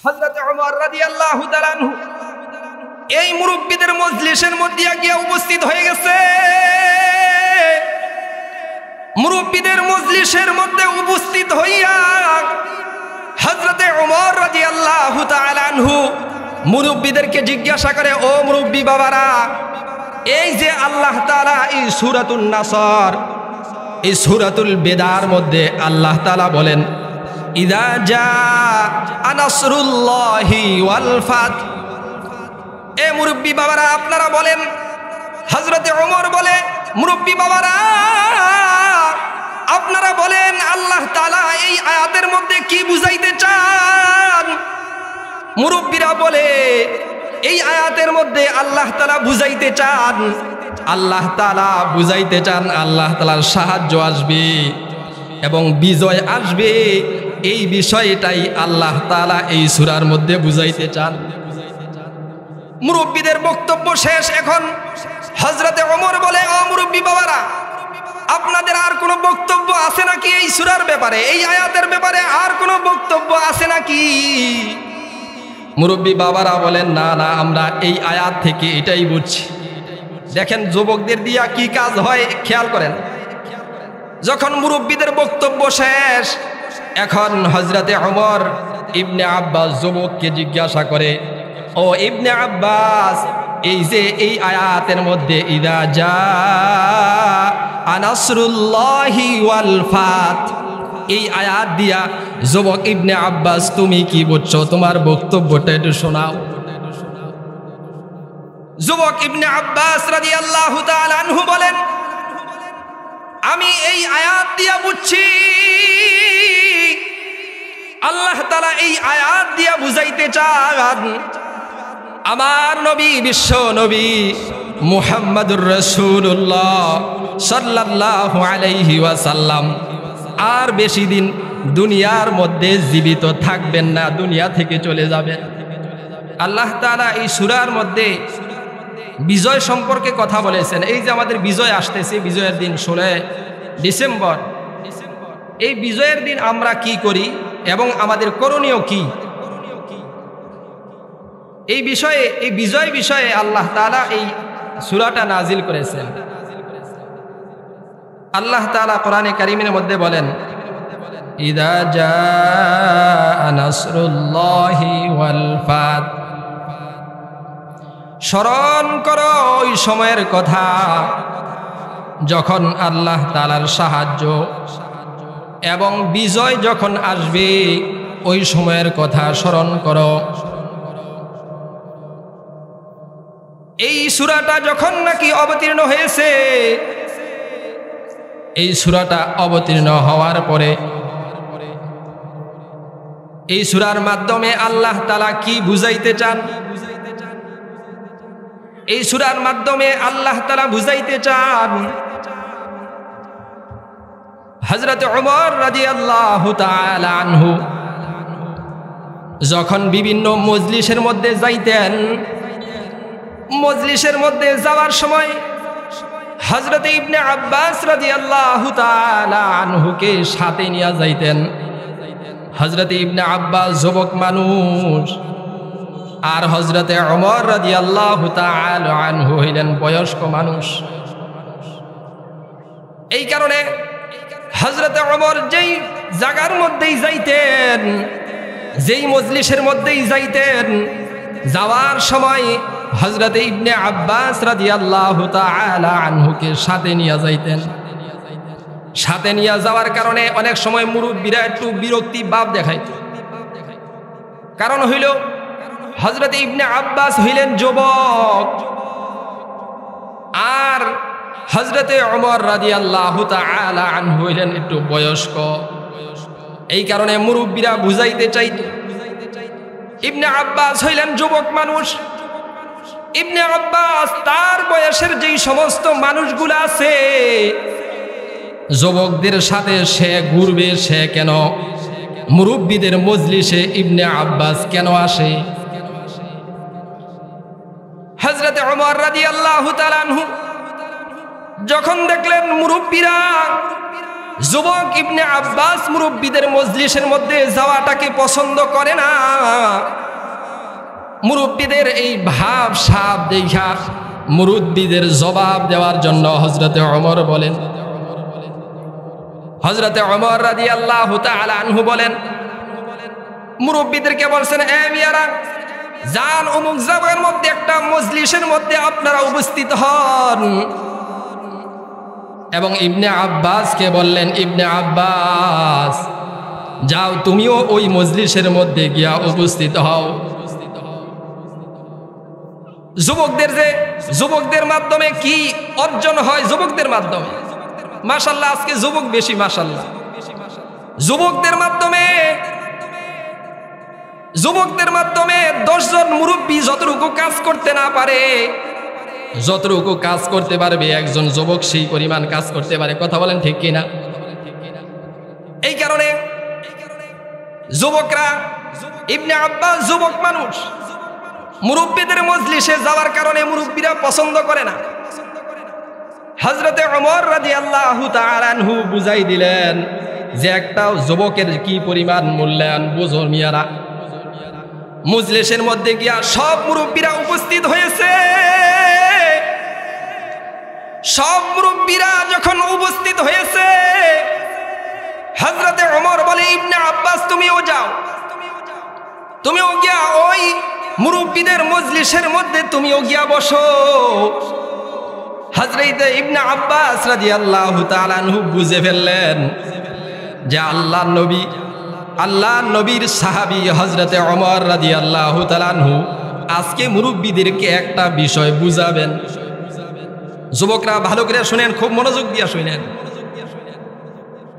হযরত ওমর রাদিয়াল্লাহু তাআলা আনহু এই মুরব্বিদের মজলিসের মধ্যে গিয়ে উপস্থিত হয়ে গেছে। মুরব্বিদের মজলিসের মধ্যে উপস্থিত হইয়া হযরত ওমর রাদিয়াল্লাহু তাআলা আনহু মুরব্বিদেরকে জিজ্ঞাসা করে, ও মুরব্বি বাবারা, এই যে আল্লাহ তাআলা এই সূরাতুন নাসর, এই সূরাতুল বেদার মধ্যে আল্লাহ তাআলা বলেন, ইযা জাআ নাসরুল্লাহি ওয়াল ফাত। এ মুরব্বি বাবারা আপনারা বলেন। হযরতে ওমর বলে, মুরব্বি বাবারা আপনারা বলেন আল্লাহ তাআলা এই আয়াতের মধ্যে কি বুঝাইতে চান? মুরব্বিরা বলে, এই আয়াতের মধ্যে আল্লাহ তাআলা বুঝাইতে চান, আল্লাহ তাআলা বুঝাইতে চান আল্লাহ তাআলার সাহায্য আসবে এবং বিজয় আসবে। এই বিষয়টাই আল্লাহ তাআলা এই সূরার মধ্যে বুঝাইতে চান। মুরব্বিদের বক্তব্য শেষ। এখন হযরতে ওমর বলে, ও মুরব্বি বাবারা আপনাদের আর কোনো বক্তব্য আছে নাকি এই সূরার ব্যাপারে, এই আয়াতের ব্যাপারে আর কোনো বক্তব্য আছে নাকি? মুরব্বি বাবারা বলেন, না না, আমরা এই আয়াত থেকে এটাই বুঝছি। দেখেন যুবকদের দিয়া কি কাজ হয়, খেয়াল করেন। যখন মুরব্বিদের বক্তব্য শেষ, এখন হযরতে ওমর ইবনে আব্বাস যুবককে জিজ্ঞাসা করে, ও ইবনে আব্বাস, এই যে এই আয়াতের মধ্যে ইযা জাআ নাসরুল্লাহি ওয়াল ফাত, এই আয়াত দিয়া যুবক ইবনে আব্বাস তুমি কি বুঝছো? তোমার বক্তব্যটা একটু শোনাও। যুবক ইবনে আব্বাস রাদিয়াল্লাহু তাআলা আনহু বলেন, আমি এই আয়াত দিয়া বুঝছি আল্লাহ তাআলা এই আয়াত দিয়া বুঝাইতে চান আমার নবী, বিশ্ব নবী মুহাম্মদুর রাসূলুল্লাহ সাল্লাল্লাহু আলাইহি ওয়াসাল্লাম আর বেশি দিন দুনিয়ার মধ্যে জীবিত থাকবেন না, দুনিয়া থেকে চলে যাবেন। আল্লাহ তাআলা এই সূরার মধ্যে বিজয় সম্পর্কে কথা বলেছেন। এই যে আমাদের বিজয় আসতেছে, বিজয়ের দিন 16 ডিসেম্বর, এই বিজয়ের দিন আমরা কি করি এবং আমাদের করণীয় কি, এই বিষয়ে, এই বিজয় বিষয়ে আল্লাহ তাআলা এই সূরাটা নাজিল করেছেন। আল্লাহ তাআলা কোরআনে কারীমের মধ্যে বলেন, ইযা জাআ নাসরুল্লাহি ওয়াল ফাত, স্মরণ করো ওই সময়ের কথা যখন আল্লাহ তাআলার সাহায্য এবং বিজয় যখন আসবে, ওই সময়ের কথা স্মরণ করো। এই সূরাটা যখন নাকি অবতীর্ণ হয়েছে, এই সূরাটা অবতীর্ণ হওয়ার পরে এই সূরার মাধ্যমে আল্লাহ তাআলা কি বুঝাইতে চান? এই সূরার মাধ্যমে আল্লাহ তাআলা বুঝাইতে চান হযরত ওমর রাদিয়াল্লাহু তাআলা আনহু যখন বিভিন্ন মজলিসের মধ্যে যাইতেন, মজলিসের মধ্যে যাওয়ার সময় হযরত ইবনে আব্বাস রাদিয়াল্লাহু তাআলা আনহুকে সাথে নিয়ে যাইতেন। হযরত ইবনে আব্বাস যুবক মানুষ আর হযরতে ওমর রাদিয়াল্লাহু তাআলা আনহু হইলেন বয়স্ক মানুষ। এই কারণে হযরতে ওমর যেই জায়গার মধ্যেই যাইতেন, যেই মজলিসের মধ্যেই যাইতেন, যাওয়ার সময় হযরতে ইবনে আব্বাস রাদিয়াল্লাহু তাআলা আনহুকে সাথে নিয়ে যাইতেন। সাথে নিয়ে যাওয়ার কারণে অনেক সময় মুরব্বিরা একটু বিরক্তি ভাব দেখাইত। কারণ হইল হযরতে ইবনে আব্বাস হইলেন যুবক আর হযরতে ওমর রাদিয়াল্লাহু তাআলা আনহু হইলেন একটু বয়স্ক। এই কারণে মুরব্বিরা বুঝাইতে চাইত। ইবনে আব্বাস হইলেন যুবক মানুষ। ইবনে আব্বাস তার বয়সের যেই সমস্ত মানুষগুলো আছে যুবকদের সাথে সে ঘুরবে, সে কেন মুরব্বিদের মজলিসে ইবনে আব্বাস কেন আসে? হযরতে ওমর রাদিয়াল্লাহু তাআলা আনহু যখন দেখলেন মুরব্বিরা যুবক ইবনে আব্বাস মুরব্বীদের মজলিসের মধ্যে যাওয়াটাকে পছন্দ করে না। মুরব্বীদের এই ভাব সাব দেখা মুরব্বীদের জবাব দেওয়ার জন্য হযরতে ওমর বলেন, হযরতে ওমর রাদিয়াল্লাহু তাআলা আনহু বলেন, মুরব্বীদেরকে বলছেন, এ মিয়ারা যান অমুক জায়গার মধ্যে একটা মজলিসের মধ্যে আপনারা উপস্থিত হন। এবং ইবনে আব্বাসকে বললেন, ইবনে আব্বাস যাও তুমিও ওই মজলিসের মধ্যে গিয়া উপস্থিত হও। যুবকদের মাধ্যমে কি অর্জন হয়? যুবকদের মাধ্যমে মাশাআল্লাহ, আজকে যুবক বেশি মাশাআল্লাহ। যুবকদের মাধ্যমে 10 জন মুরব্বী যতটুকু কাজ করতে না পারে, যতটুকু কাজ করতে পারবে একজন যুবক সেই পরিমাণ কাজ করতে পারে। কথা বলেন ঠিক কিনা? এই কারণে যুবকরা, ইবনে আব্বাস যুবক মানুষ, মুরব্বীদের মজলিসে যাওয়ার কারণে মুরব্বীরা পছন্দ করে না। হযরতে ওমর রাদিয়াল্লাহু তাআলা আনহু বুঝাই দিলেন যে একটা যুবকের কি পরিমাণ মূল্যায়ন বুঝো মিয়ারা। মজলিসের মধ্যে গিয়া সব মুরব্বীরা উপস্থিত হয়েছে। সব মুরব্বীরা যখন উপস্থিত হয়েছে, হযরতে ওমর বলে, ইবনে আব্বাস তুমিও যাও, তুমিও গিয়া ওই মুরব্বীদের মজলিসের মধ্যে তুমিও গিয়া বসো। হযরত ইবনে আব্বাস রাদিয়াল্লাহু তাআলা আনহু বুঝে ফেললেন যে আল্লাহর নবীর সাহাবী হযরতে ওমর রাদিয়াল্লাহু তাআলা আনহু আজকে মুরব্বীদেরকে একটা বিষয় বুঝাবেন। যুবকরা ভালো করে শুনেন, খুব মনোযোগ দিয়ে শুনেন।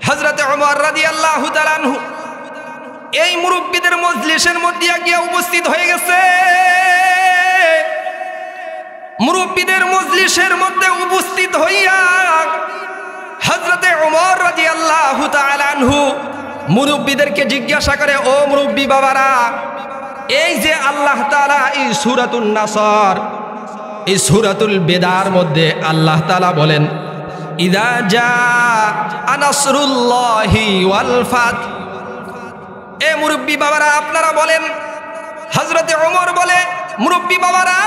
হযরতে ওমর রাদিয়াল্লাহু তাআলা আনহু এই মুরব্বীদের মজলিসের মধ্যে গিয়ে উপস্থিত হয়ে গেছে। মুরব্বীদের মজলিসের মধ্যে উপস্থিত হইয়া হযরতে ওমর রাদিয়াল্লাহু তাআলা আনহু মুরব্বীদেরকে জিজ্ঞাসা করে, ও মুরব্বী বাবারা, এই যে আল্লাহ তাআলা এই সূরাতুন নাসর, এই সূরাতুল বেদার মধ্যে আল্লাহ তাআলা বলেন, ইযা জাআ নাসরুল্লাহি ওয়াল ফাত। এ মুরব্বী বাবারা আপনারা বলেন। হযরতে ওমর বলে, মুরব্বী বাবারা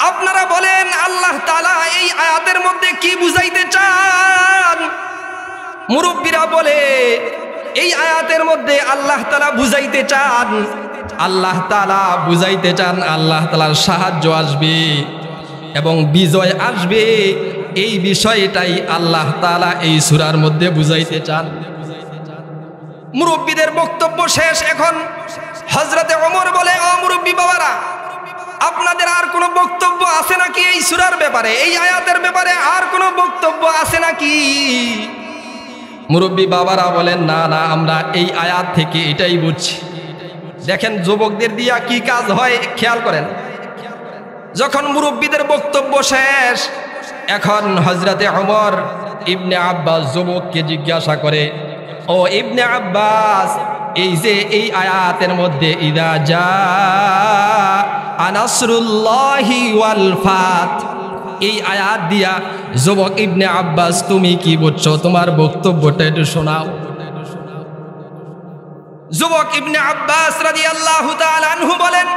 আপনারা বলেন আল্লাহ তাআলা এই আয়াতের মধ্যে কি বুঝাইতে চান? মুরব্বীরা বলে, এই আয়াতের মধ্যে আল্লাহ তাআলা বুঝাইতে চান, আল্লাহ তাআলা বুঝাইতে চান আল্লাহ তাআলার সাহায্য আসবে এবং বিজয় আসবে। এই বিষয়টাই আল্লাহ তাআলা এই সূরার মধ্যে বুঝাইতে চান। মুরব্বীদের বক্তব্য শেষ। এখন হযরতে ওমর বলে, ও মুরব্বী বাবারা, আপনাদের আর কোনো বক্তব্য আছে নাকি এই সূরার ব্যাপারে, এই আয়াতের ব্যাপারে আর কোনো বক্তব্য আছে নাকি? মুরব্বী বাবারা বলেন, না না, আমরা এই আয়াত থেকে এটাই বুঝছি। দেখেন যুবকদের দিয়া কি কাজ হয়, খেয়াল করেন। যখন মুরব্বীদের বক্তব্য শেষ, এখন হযরতে ওমর ইবনে আব্বাস যুবককে জিজ্ঞাসা করে, ও ইবনে আব্বাস, এই যে এই আয়াতের মধ্যে ইযা জাআ নাসরুল্লাহি ওয়াল ফাত, এই আয়াত দিয়া যুবক ইবনে আব্বাস তুমি কি বুঝছো? তোমার বক্তব্যটা একটু শোনাও। যুবক ইবনে আব্বাস রাদিয়াল্লাহু তাআলা আনহু বলেন,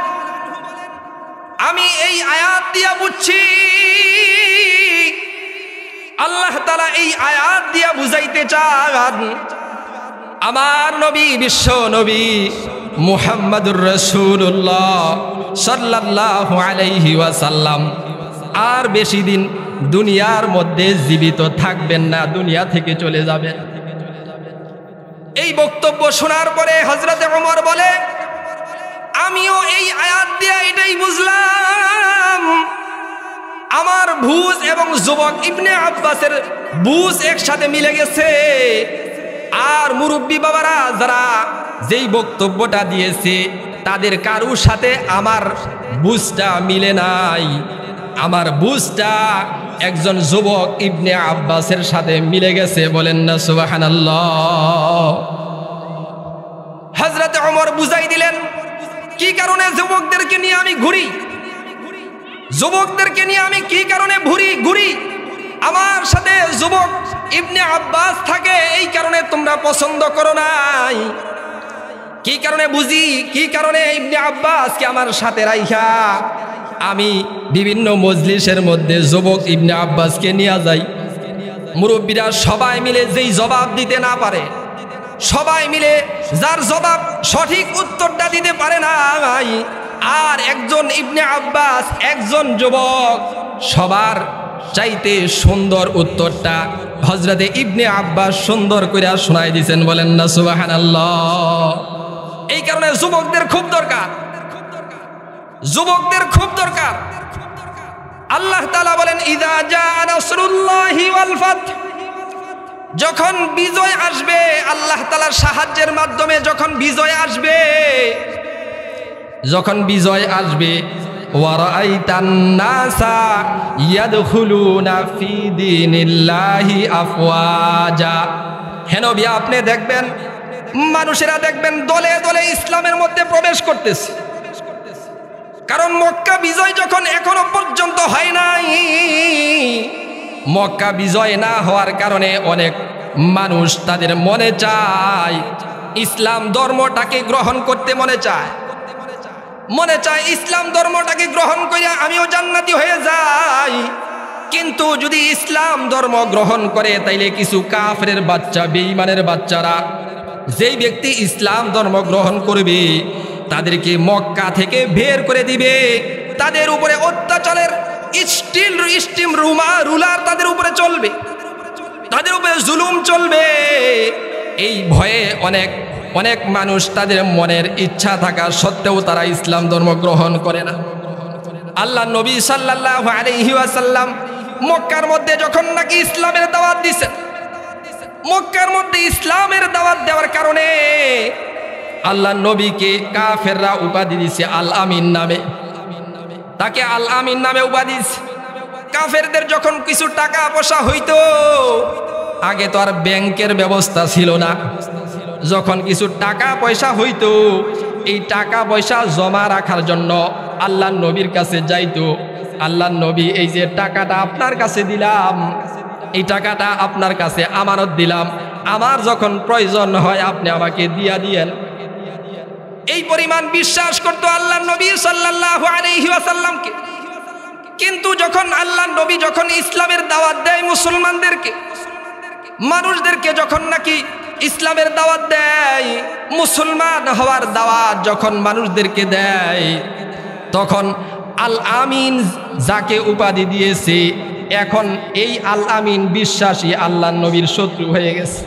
আমি এই আয়াত দিয়া বুঝছি আল্লাহ তাআলা এই আয়াত দিয়া বুঝাইতে চান আমার নবী, বিশ্ব নবী মুহাম্মাদুর রাসূলুল্লাহ সাল্লাল্লাহু আলাইহি ওয়াসাল্লাম আর বেশি দিন দুনিয়ার মধ্যে জীবিত থাকবেন না, দুনিয়া থেকে চলে যাবেন। এই বক্তব্য শোনার পরে হযরতে ওমর বলে, আমিও এই আয়াত দিয়ে এটাই বুঝলাম। আমার বুঝ এবং যুবক ইবনে আব্বাসের বুঝ একসাথে মিলে গেছে। আর মুরব্বী বাবারা যারা যেই বক্তব্যটা দিয়েছে তাদের কারুর সাথে আমার বুঝটা মিলে নাই। আমার বুঝটা একজন যুবক ইবনে আব্বাসের সাথে মিলে গেছে। বলেন না সুবহানাল্লাহ। হযরতে ওমর বুঝাই দিলেন কি কারণে যুবকদেরকে নিয়ে আমি ঘুরি, যুবকদেরকে নিয়ে আমি কি কারণে ঘুরি। আমার সাথে যুবক ইবনে আব্বাস থাকে, এই কারণে তোমরা পছন্দ করো নাই। কি কারণে বুঝি, কি কারণে ইবনে আব্বাসকে আমার সাথে রাইখা আমি বিভিন্ন মজলিসের মধ্যে যুবক ইবনে আব্বাসকে নিয়ে যাই। মুরব্বীরা সবাই মিলে যেই জবাব দিতে না পারে, সবাই মিলে যার জবাব সঠিক উত্তরটা দিতে পারে না, আর একজন ইবনে আব্বাস, একজন যুবক সবার চাইতে সুন্দর উত্তরটা হযরতে ইবনে আব্বাস সুন্দর করে শোনাই দিয়েছেন। বলেন না সুবহানাল্লাহ। এই কারণে যুবকদের খুব দরকার, যুবকদের খুব দরকার। আল্লাহ তাআলা বলেন ইযা জাআ নাসরুল্লাহি ওয়াল ফাত, যখন বিজয় আসবে, আল্লাহ তাআলার সাহায্যের মাধ্যমে যখন বিজয় আসবে, যখন বিজয় আসবে, ওয়ারাআইতান নাসা ইয়াদখুলুনা ফি দীনিল্লাহি আফওয়াজা, হে নবী আপনি দেখবেন মানুষেরা দেখবেন দলে দলে ইসলামের মধ্যে প্রবেশ করতেছে। কারণ মক্কা বিজয় যখন এখনো পর্যন্ত হয় নাই, মক্কা বিজয় না হওয়ার কারণে অনেক মানুষ তাদের মনে চায় ইসলাম ধর্মটাকে গ্রহণ করতে, মনে চায় ইসলাম ধর্মটাকে গ্রহণ করে আমিও জান্নাতি হয়ে যাই। কিন্তু যদি ইসলাম ধর্ম গ্রহণ করে তাইলে কিছু কাফেরের বাচ্চা, বেঈমানের বাচ্চারা, যেই ব্যক্তি ইসলাম ধর্ম গ্রহণ করবে তাদেরকে মক্কা থেকে বের করে দিবে, তাদের উপরে অত্যাচারের স্টিম রুলার তাদের উপরে চলবে, তাদের উপরে জুলুম চলবে। এই ভয়ে অনেক মানুষ তাদের মনের ইচ্ছা থাকা সত্ত্বেও তারা ইসলাম ধর্ম গ্রহণ করে না। আল্লাহ নবী সাল্লাল্লাহু আলাইহি ওয়াসাল্লাম মক্কার মধ্যে যখন নাকি ইসলামের দাওয়াত দিয়েছেন, মক্কার মধ্যে ইসলামের দাওয়াত দেওয়ার কারণে আল্লাহ নবীকে কাফেররা উপাধি দিয়েছে আল আমিন নামে, তাকে আল আমিন নামে উপাধি দিয়েছে। কাফেরদের যখন কিছু টাকা পয়সা হইতো, আগে তো আর ব্যাংকের ব্যবস্থা ছিল না, যখন কিছু টাকা পয়সা হইতো এই টাকা পয়সা জমা রাখার জন্য আল্লাহ নবীর কাছে যাইতো। আল্লাহ নবী এই যে টাকাটা আপনার কাছে দিলাম, এই টাকাটা আপনার কাছে আমানত দিলাম, আমার যখন প্রয়োজন হয় আপনি আমাকে দিয়া দিয়েন। এই পরিমাণ বিশ্বাস করতো আল্লাহ নবী সাল্লাল্লাহু আলাইহি ওয়াসাল্লামকে। কিন্তু যখন আল্লাহ নবী যখন ইসলামের দাওয়াত দেয় মুসলমানদেরকে, মানুষদেরকে যখন নাকি ইসলামের দাওয়াত দেয়, মুসলমান হওয়ার দাওয়াত যখন মানুষদেরকে দেয়, তখন আল আমিন যাকে উপাধি দিয়েছে, এখন এই আল আমিন বিশ্বাসী আল্লাহ নবীর শত্রু হয়ে গেছে।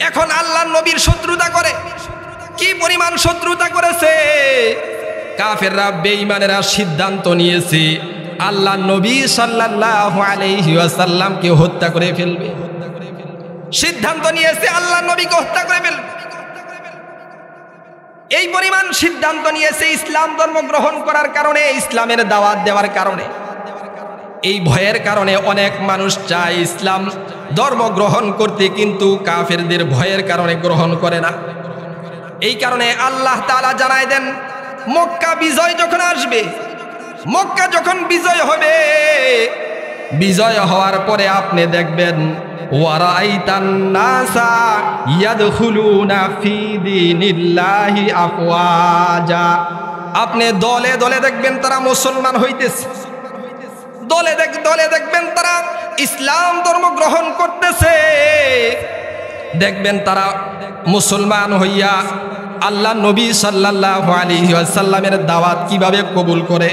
এখন আল্লাহ নবীর শত্রুতা করে। কি পরিমাণ শত্রুতা করেছে! কাফেররা, বেঈমানেরা সিদ্ধান্ত নিয়েছে আল্লাহ নবী সাল্লাল্লাহু আলাইহি ওয়াসাল্লামকে হত্যা করে ফেলবে। সিদ্ধান্ত নিয়েছে আল্লাহ নবীকে হত্যা করে ফেলবে। এই পরিমাণ সিদ্ধান্ত নিয়েছে ইসলাম ধর্ম গ্রহণ করার কারণে, ইসলামের দাওয়াত দেওয়ার কারণে। এই ভয়ের কারণে অনেক মানুষ চায় ইসলাম ধর্ম গ্রহণ করতে, কিন্তু কাফেরদের ভয়ের কারণে গ্রহণ করে না। এই কারণে আল্লাহ তাআলা জানায় দেন, মক্কা বিজয় যখন আসবে, মক্কা যখন বিজয় হবে, বিজয় হওয়ার পরে আপনি দেখবেন ওয়ারাআইতান নাসা ইয়াদখুলুনা ফি দীনিল্লাহি আফওয়াজা, আপনি দলে দলে দেখবেন তারা মুসলমান হইতেছে, দলে দেখবেন তারা ইসলাম ধর্ম গ্রহণ করতেছে। দেখবেন তারা মুসলমান হইয়া আল্লাহ নবী সাল্লাল্লাহু আলাইহি ওয়াসাল্লামের দাওয়াত কিভাবে কবুল করে।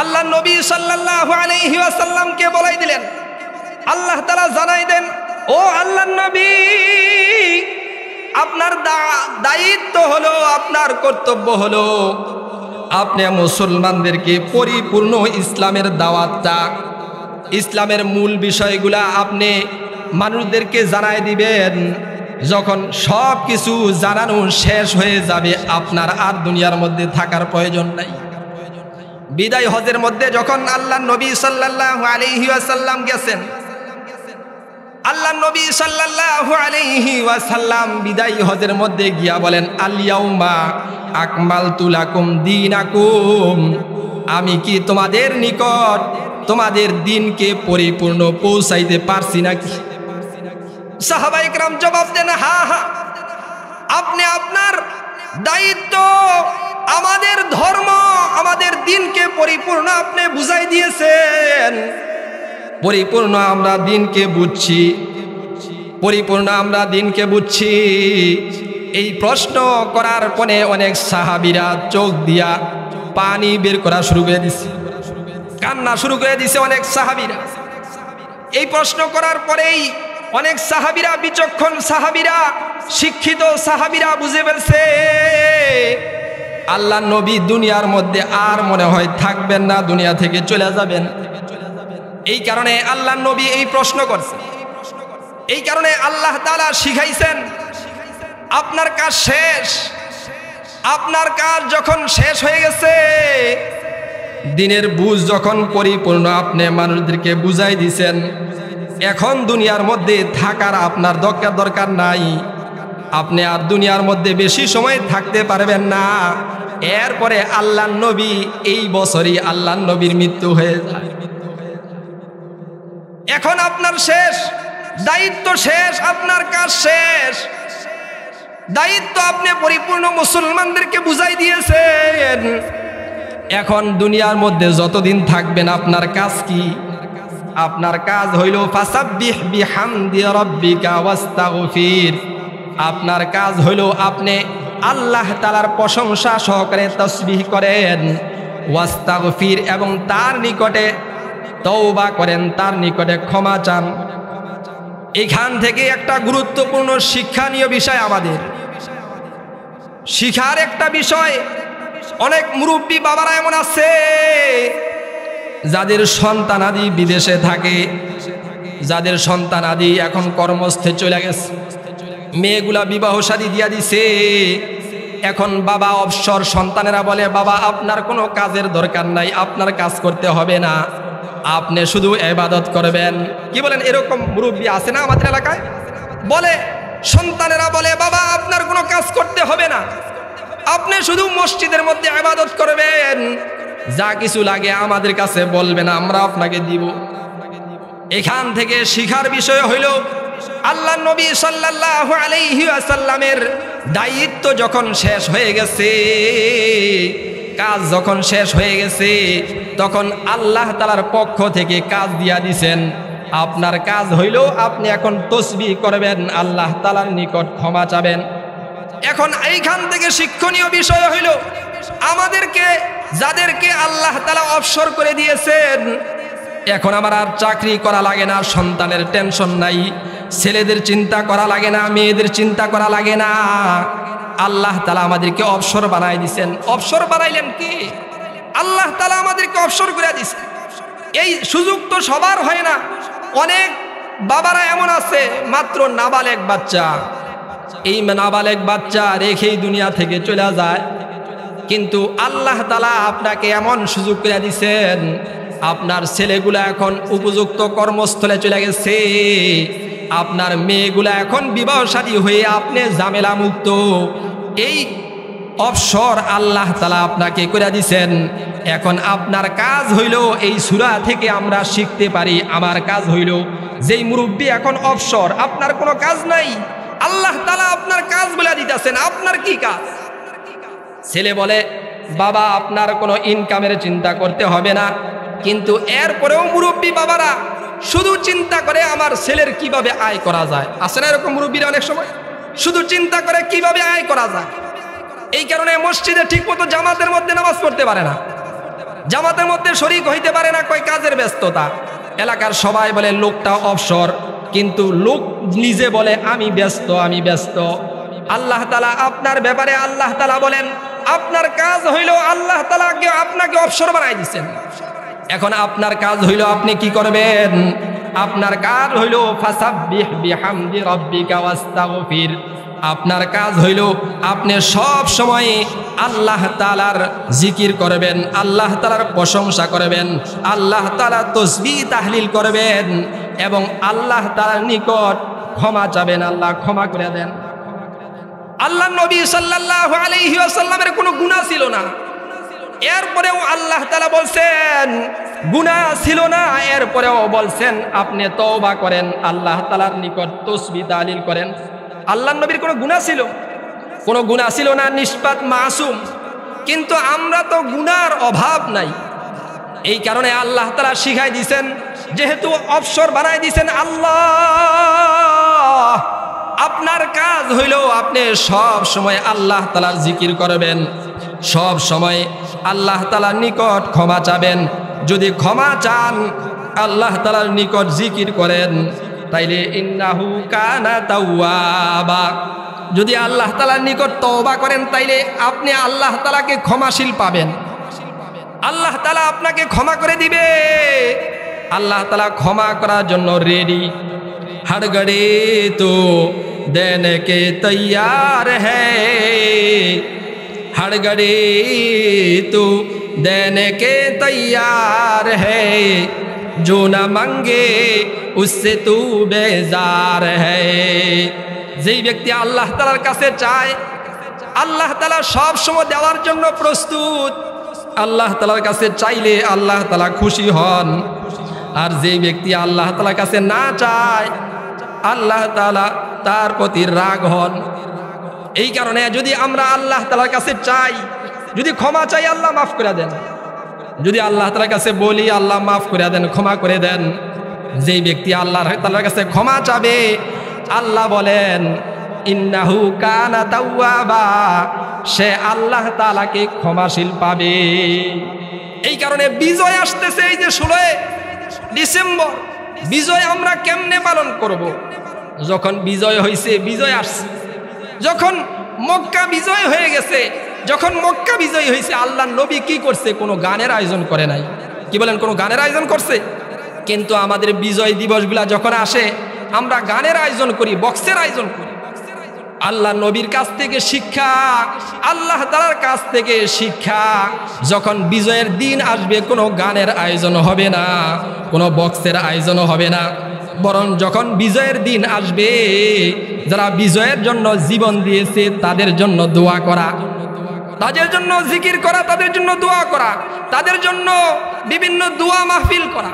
আল্লাহ নবী সাল্লাল্লাহু আলাইহি ওয়াসাল্লামকে বলাই দিলেন, আল্লাহ তাআলা জানাই দেন, ও আল্লাহ নবী, আপনার দায়িত্ব হলো, আপনার কর্তব্য হলো, আপনি মুসলমানদেরকে পরিপূর্ণ ইসলামের দাওয়াতটা, ইসলামের মূল বিষয়গুলা আপনি মানুষদেরকে জানাই দিবেন। যখন সব কিছু জানানো শেষ হয়ে যাবে, আপনার আর দুনিয়ার মধ্যে থাকার প্রয়োজন নাই। বিদায় হজের মধ্যে যখন আল্লাহ নবী সাল্লাল্লাহু আলাইহি ওয়াসাল্লাম গেছেন, আল্লাহ নবী সাল্লাল্লাহু আলাইহি ওয়াসাল্লাম বিদায় হজের মধ্যে গিয়া বলেন, আল ইয়াউমা আকমালতু লাকুম দীনাকুম, আমি কি তোমাদের নিকট তোমাদের দিনকে পরিপূর্ণ পৌঁছাইতে পারছি নাকি? সাহাবায়ে কেরাম জবাব দেন, হ্যাঁ হ্যাঁ, আপনি আপনার দায়িত্ব, আমাদের ধর্ম, আমাদের দিনকে পরিপূর্ণ আপনি বুঝাই দিয়েছেন। পরিপূর্ণ আমরা দিনকে বুঝছি, পরিপূর্ণ আমরা দিনকে বুঝছি। এই প্রশ্ন করার পরে অনেক সাহাবীরা চোখ দিয়া পানি বের করা শুরু করে দিছে, কান্না শুরু করে দিছে অনেক সাহাবীরা। এই প্রশ্ন করার পরেই অনেক সাহাবীরা, বিচক্ষণ সাহাবীরা, শিক্ষিত সাহাবীরা বুঝে ফেলছে আল্লাহ নবী দুনিয়ার মধ্যে আর মনে হয় থাকবেন না, দুনিয়া থেকে চলে যাবেন। এই কারণে আল্লাহ নবী এই প্রশ্ন করছে। এই কারণে আল্লাহ তাআলা শিখাইছেন, আপনার কাজ শেষ, আপনার কাজ যখন শেষ হয়ে গেছে, দিনের বুঝ যখন পরিপূর্ণ আপনি মানুষদেরকে বুঝাই দিছেন, এখন দুনিয়ার মধ্যে থাকার আপনার দরকার নাই, আপনি আর দুনিয়ার মধ্যে বেশি সময় থাকতে পারবেন না। এরপরে আল্লাহ নবী, এই বছরই আল্লাহ নবীর মৃত্যু হয়ে যায়। এখন আপনার শেষ, দায়িত্ব শেষ, আপনার কাজ শেষ, দায়িত্ব আপনি পরিপূর্ণ মুসলমানদেরকে বুঝাই দিয়েছেন। এখন দুনিয়ার মধ্যে যতদিন থাকবেন আপনার কাজ কি? আপনার কাজ হইল ফাসাব্বিহ বিহামদি রাব্বিকা ওয়াস্তাগফির। আপনার কাজ হইল আপনি আল্লাহ তাআলার প্রশংসা সহকারে তাসবিহ করেন, ওয়াস্তাগফির, এবং তার নিকটে তওবা করেন, তার নিকটে ক্ষমা চান। এখান থেকে একটা গুরুত্বপূর্ণ শিক্ষণীয় বিষয় আমাদের শিখার একটা বিষয়। অনেক মুরব্বী বাবারা এমন আছে যাদের সন্তানাদি বিদেশে থাকে, যাদের সন্তানাদি এখন কর্মস্থলে চলে গেছে, মেয়েগুলা বিবাহ শাদী দিয়া দিছে। এখন বাবা অবসর, সন্তানেরা বলে বাবা আপনার কোনো কাজের দরকার নাই, আপনার কাজ করতে হবে না, আপনি শুধু ইবাদত করবেন। কি বলেন, এরকম মুরব্বী আছে না আমাদের এলাকায়? বলে, সন্তানেরা বলে বাবা আপনার কোনো কাজ করতে হবে না, আপনি শুধু মসজিদের মধ্যে ইবাদত করবেন, যা কিছু লাগে আমাদের কাছে বলবেন, আমরা আপনাকে দিব। এখান থেকে শিখার বিষয় হইল আল্লাহ নবী সাল্লাল্লাহু আলাইহি ওয়াসাল্লামের দায়িত্ব যখন শেষ হয়ে গেছে, কাজ যখন শেষ হয়ে গেছে, তখন আল্লাহ তাআলার পক্ষ থেকে কাজ দিয়া দিছেন। আপনার কাজ হইল আপনি এখন তাসবিহ করবেন, আল্লাহ তাআলার নিকট ক্ষমা চাবেন। এখন এইখান থেকে শিক্ষণীয় বিষয় হইল আমাদেরকে, যাদেরকে আল্লাহ তাআলা অবসর করে দিয়েছেন, এখন আমার আর চাকরি করা লাগে না, সন্তানের টেনশন নাই, ছেলেদের চিন্তা করা লাগে না, মেয়েদের চিন্তা করা লাগে না। আল্লাহ তাআলা আমাদেরকে অবসর বানাই দিয়েছেন। অবসর বানাইলেন কি? আল্লাহ তাআলা আমাদেরকে অবসর করে দিয়েছেন। এই সুযোগ তো সবার হয় না। অনেক বাবারা এমন আছে, মাত্র নাবালেগ বাচ্চা, এই নাবালেগ বাচ্চা রেখেই দুনিয়া থেকে চলে যায়। কিন্তু আল্লাহ তাআলা আপনাকে এমন সুযোগ করে দিয়েছেন, আপনার ছেলেগুলা এখন উপযুক্ত কর্মস্থলে চলে গেছে, আপনার মেয়েগুলা এখন বিবাহ শাদী হয়ে আপনি ঝামেলা মুক্ত। এই অবসর আল্লাহ তাআলা আপনাকে করে দিয়েছেন। এখন আপনার কাজ হইল, এই সূরা থেকে আমরা শিখতে পারি, আমার কাজ হইল, যেই মুরব্বী এখন অবসর, আপনার কোনো কাজ নাই, আল্লাহ তাআলা আপনার কাজ বলে দিতেছেন। আপনার কি কাজ? ছেলে বলে বাবা আপনার কোনো ইনকামের চিন্তা করতে হবে না, কিন্তু এরপরেও মুরব্বী বাবারা শুধু চিন্তা করে আমার ছেলের কিভাবে আয় করা যায়। আছে না এরকম মুরব্বীরা? অনেক সময় শুধু চিন্তা করে কিভাবে আয় করা যায়। এই কারণে মসজিদে ঠিকমতো জামাতের মধ্যে নামাজ পড়তে পারে না, জামাতের মধ্যে শরীক হইতে পারে না, কয় কাজের ব্যস্ততা। এলাকার সবাই বলে লোকটা অবসর, কিন্তু লোক নিজে বলে আমি ব্যস্ত, আমি ব্যস্ত। আল্লাহ তাআলা আপনার ব্যাপারে আল্লাহ তাআলা বলেন আপনার কাজ হইল, আল্লাহ তাআলা আপনাকে অবসর বানাই দিয়েছেন। এখন আপনার কাজ হইল আপনি কি করবেন? আপনার কাজ হইল ফাসাব্বিহ বিহামদি রাব্বিকা ওয়াস্তাগফির। আপনার কাজ হইল আপনি সব সময় আল্লাহ তাআলার জিকির করবেন, আল্লাহ তাআলার প্রশংসা করবেন, আল্লাহ তাআলা তাসবিহ তাহলিল করবেন এবং আল্লাহ তাআলার নিকট ক্ষমা চাবেন, আল্লাহ ক্ষমা করে দেন। আল্লাহ নবী সাল্লাল্লাহু আলাইহি ওয়াসাল্লামের কোনো গুনাহ ছিল না, এরপরেও আল্লাহ তাআলা বলছেন গুনাহ ছিল না, এরপরেও বলছেন আপনি তওবা করেন, আল্লাহ তাআলার নিকট তাসবিহ তাহলিল করেন। আল্লাহর নবীর কোনো গুনাহ ছিল? কোনো গুনাহ ছিল না, নিষ্পাপ মাসুম। কিন্তু আমরা তো গুনার অভাব নাই, এই কারণে আল্লাহ তাআলা শিখাই দিয়েছেন, যেহেতু অবসর বানাই দিয়েছেন আল্লাহ, আপনার কাজ হইল আপনি সব সময় আল্লাহ তাআলার জিকির করবেন, সব সময় আল্লাহ তাআলার নিকট ক্ষমা চাবেন। যদি ক্ষমা চান, আল্লাহ তাআলার নিকট জিকির করেন, তাইলে ইন্নাহু কানা তাওয়াবা। যদি আল্লাহ তাআলার নিকট তওবা করেন, তাইলে আপনি আল্লাহ তাআলাকে ক্ষমাশীল পাবেন, আল্লাহ তাআলা আপনাকে ক্ষমা করে দিবে। আল্লাহ তাআলা ক্ষমা করার জন্য রেডি। हर घड़ी तो देने के तैयार है, हर घड़ी तो देने के तैयार है, जो न मांगे उससे तू बेजार है। যেই ব্যক্তি আল্লাহ তাআলার কাছে চায়, আল্লাহ তাআলা সব সময় দেওয়ার জন্য প্রস্তুত। আল্লাহ তাআলার কাছে চাইলে আল্লাহ তাআলা খুশি হন। আর যেই ব্যক্তি আল্লাহ তাআলার কাছে না চায়, আল্লাহ তাআলা তার প্রতি রাগ হন। এই কারণে যদি আমরা আল্লাহ তাআলার কাছে চাই, যদি ক্ষমা চাই, আল্লাহ মাফ করে দেন। যদি আল্লাহ তাআলার কাছে বলি, আল্লাহ মাফ করে দেন, ক্ষমা করে দেন। যেই ব্যক্তি আল্লাহ তাআলার কাছে ক্ষমা চাবে, আল্লাহ বলেন ইন্নাহু কানা তাওয়াবা, সে আল্লাহ তাআলাকে ক্ষমাশীল পাবে। এই কারণে বিজয় আসতেছে, এই যে 16 ডিসেম্বর, বিজয় আমরা কেমনে পালন করব? যখন বিজয় হয়েছে, বিজয় আসছে, যখন মক্কা বিজয় হয়ে গেছে, যখন মক্কা বিজয় হয়েছে, আল্লাহ নবী কি করছে? কোনো গানের আয়োজন করে নাই। কি বলেন? কোনো গানের আয়োজন করছে? কিন্তু আমাদের বিজয় দিবসগুলা যখন আসে, আমরা গানের আয়োজন করি, বক্সের আয়োজন করি। আল্লাহ নবীর কাছ থেকে শিক্ষা, আল্লাহ তাআলার কাছ থেকে শিক্ষা, যখন বিজয়ের দিন আসবে কোনো গানের আয়োজন হবে না, কোনো বক্সের আয়োজন হবে না। বরং যখন বিজয়ের দিন আসবে, যারা বিজয়ের জন্য জীবন দিয়েছে তাদের জন্য দোয়া করা, তাদের জন্য জিকির করা, তাদের জন্য দোয়া করা, তাদের জন্য বিভিন্ন দোয়া মাহফিল করা।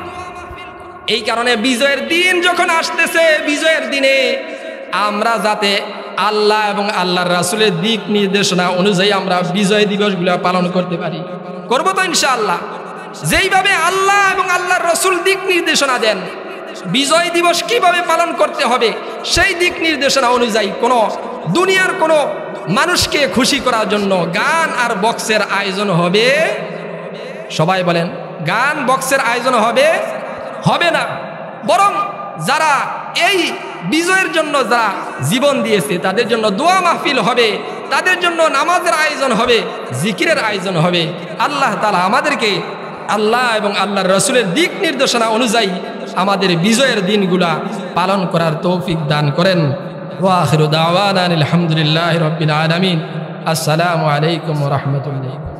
এই কারণে বিজয়ের দিন যখন আসতেছে, বিজয়ের দিনে আমরা যাতে আল্লাহ এবং আল্লাহর রাসূলের দিক নির্দেশনা অনুযায়ী আমরা বিজয় দিবসগুলো পালন করতে পারি। করবো তো ইনশাআল্লাহ। যেইভাবে আল্লাহ এবং আল্লাহর রাসূল দিক নির্দেশনা দেন, বিজয় দিবস কিভাবে পালন করতে হবে, সেই দিক নির্দেশনা অনুযায়ী কোনো দুনিয়ার কোনো মানুষকে খুশি করার জন্য গান আর বক্সের আয়োজন হবে? সবাই বলেন, গান বক্সের আয়োজন হবে? হবে না। বরং যারা এই বিজয়ের জন্য যারা জীবন দিয়েছে, তাদের জন্য দোয়া মাহফিল হবে, তাদের জন্য নামাজের আয়োজন হবে, জিকিরের আয়োজন হবে। আল্লাহ তাআলা আমাদেরকে আল্লাহ এবং আল্লাহর রাসূলের দিক নির্দেশনা অনুযায়ী আমাদের বিজয়ের দিনগুলা পালন করার তৌফিক দান করেন। ওয়া আখিরু দাওয়ানা আলহামদুলিল্লাহি রাব্বিল আলামিন। আসসালামু আলাইকুম ওয়া রাহমাতুল্লাহ।